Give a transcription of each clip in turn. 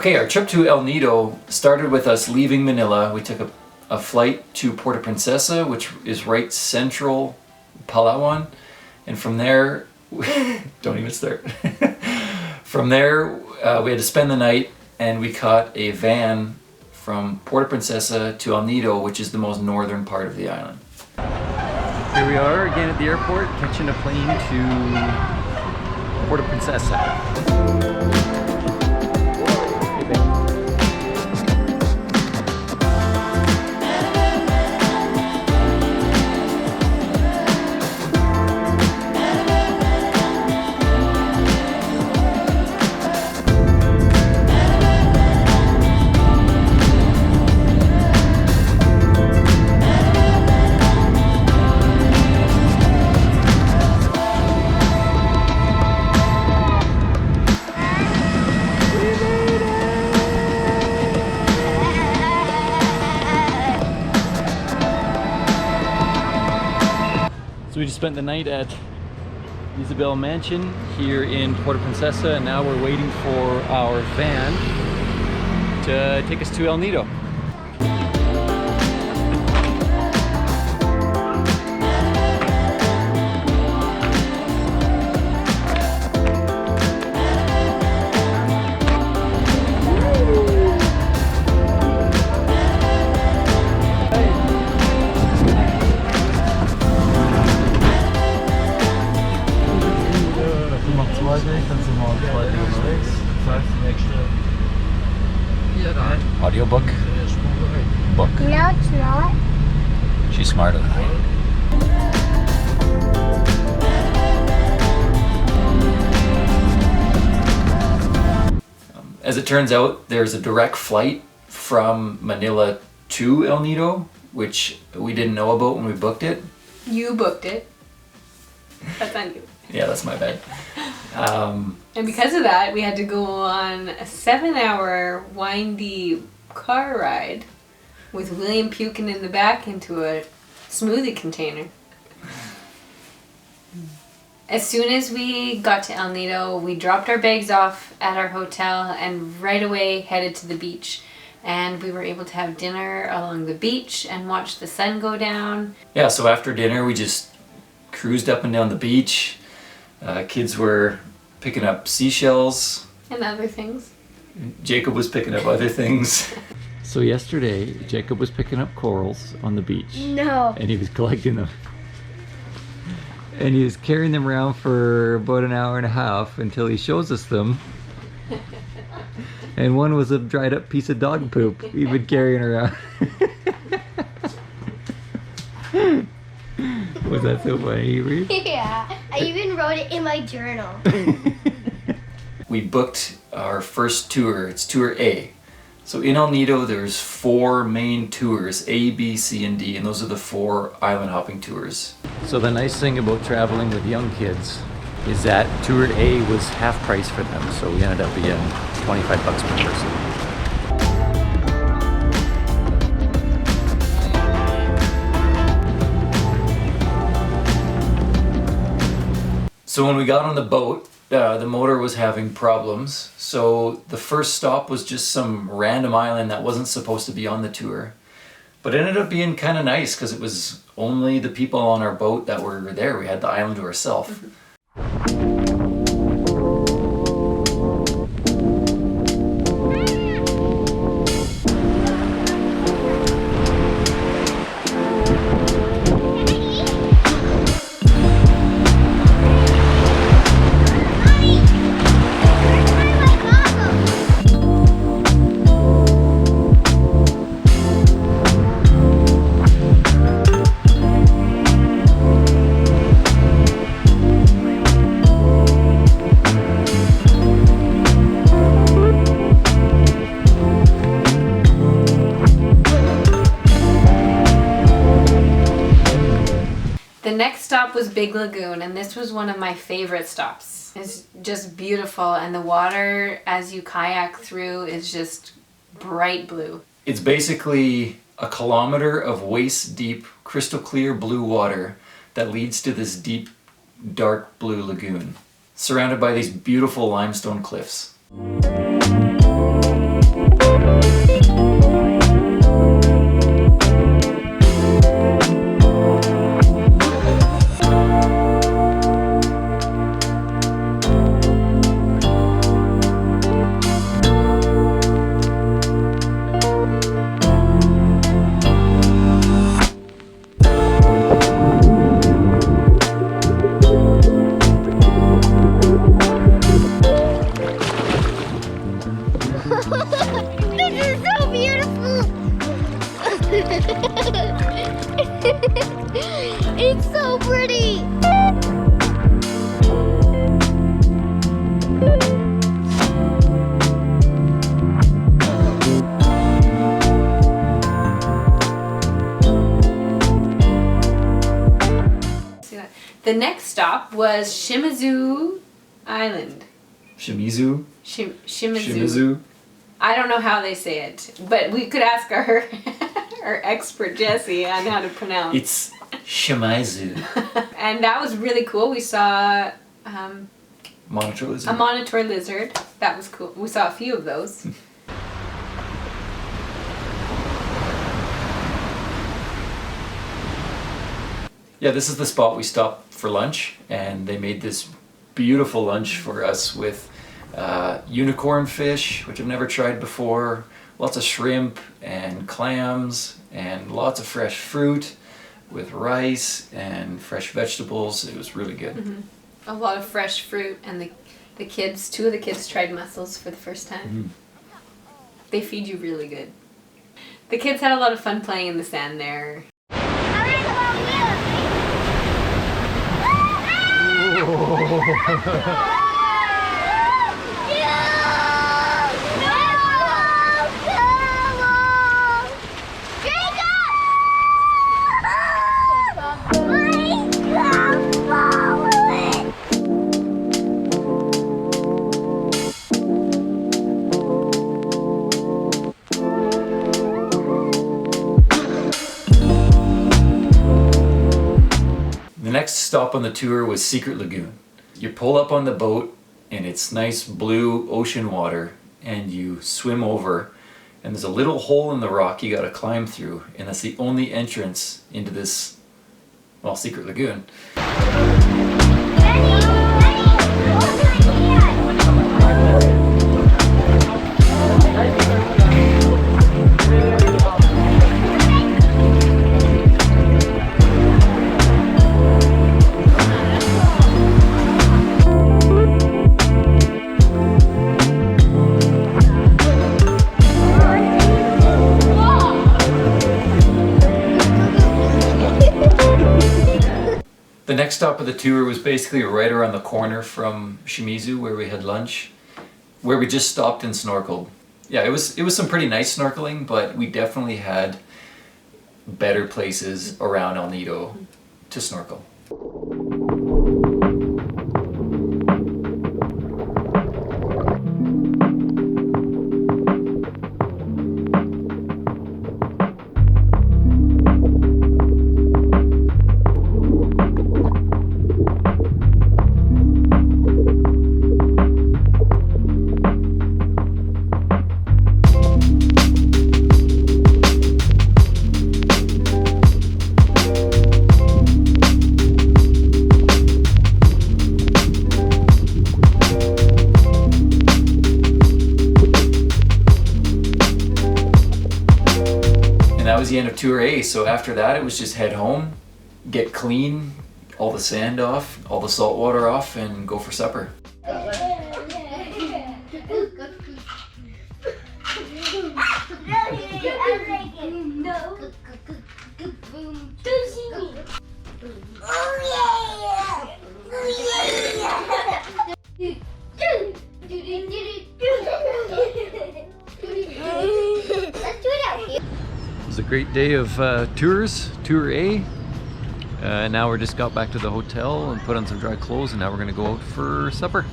Okay, our trip to El Nido started with us leaving Manila. We took a flight to Puerto Princesa, which is right central Palawan. And from there, don't even start. From there, we had to spend the night, and we caught a van from Puerto Princesa to El Nido, which is the most northern part of the island. Here we are again at the airport, catching a plane to Puerto Princesa. So we just spent the night at Isabel Mansion here in Puerto Princesa, and now we're waiting for our van to take us to El Nido. Audiobook? Book. No, it's not. She's smarter than I am. As it turns out, there's a direct flight from Manila to El Nido, which we didn't know about when we booked it. You booked it. That's on you. Yeah, that's my bad. And because of that, we had to go on a 7-hour windy car ride with William puking in the back into a smoothie container. As soon as we got to El Nido, we dropped our bags off at our hotel and right away headed to the beach. And we were able to have dinner along the beach and watch the sun go down. Yeah, so after dinner we just cruised up and down the beach. Kids were picking up seashells. And other things. Jacob was picking up other things. So yesterday, Jacob was picking up corals on the beach. No. And he was collecting them. And he was carrying them around for about an hour and a half until he shows us them. And one was a dried up piece of dog poop he'd been carrying around. Was that so funny, Avery? Yeah, I even wrote it in my journal. We booked our first tour. It's tour A. So in El Nido, there's 4 main tours, A, B, C, and D, and those are the 4 island hopping tours. So the nice thing about traveling with young kids is that tour A was half price for them, so we ended up being $25 per person. So when we got on the boat, the motor was having problems. So the first stop was just some random island that wasn't supposed to be on the tour. But it ended up being kind of nice because it was only the people on our boat that were there. We had the island to ourselves. The next stop was Big Lagoon, and this was one of my favorite stops. It's just beautiful, and the water as you kayak through is just bright blue. It's basically a kilometer of waist deep, crystal clear blue water that leads to this deep, dark blue lagoon, surrounded by these beautiful limestone cliffs. This is so beautiful. It's so pretty. The next stop was Shimizu Island. Shimizu? Shimizu. I don't know how they say it, but we could ask our our expert Jessie on how to pronounce. It's Shimizu. And that was really cool. We saw Monitor lizard. a monitor lizard. That was cool. We saw a few of those. Yeah, this is the spot we stopped for lunch, and they made this beautiful lunch for us with unicorn fish, which I've never tried before, lots of shrimp and clams, and lots of fresh fruit with rice and fresh vegetables. It was really good. Mm-hmm. A lot of fresh fruit, and the kids, two of the kids tried mussels for the first time. Mm. They feed you really good. The kids had a lot of fun playing in the sand there. The next stop on the tour was Secret Lagoon. You pull up on the boat and it's nice blue ocean water, and you swim over, and there's a little hole in the rock you gotta climb through, and that's the only entrance into this, well, Secret Lagoon. The next stop of the tour was basically right around the corner from Shimizu, where we had lunch, where we just stopped and snorkeled. Yeah, it was some pretty nice snorkeling, but we definitely had better places around El Nido to snorkel. That was the end of Tour A, so after that it was just head home, get clean, all the sand off, all the salt water off, and go for supper. It was a great day of tours, Tour A. Now we're just got back to the hotel and put on some dry clothes, and now we're gonna go out for supper.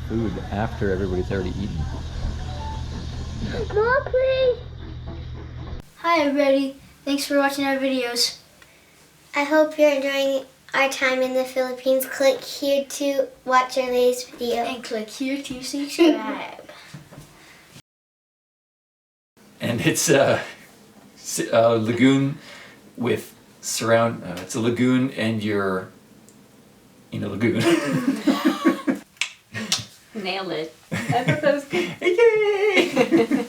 food after everybody's already eaten. More, please. Hi everybody, thanks for watching our videos. I hope you're enjoying our time in the Philippines. Click here to watch our latest video. And click here to subscribe. And it's a lagoon with it's a lagoon and you're in a lagoon. Nailed it. I thought that was good. Yay!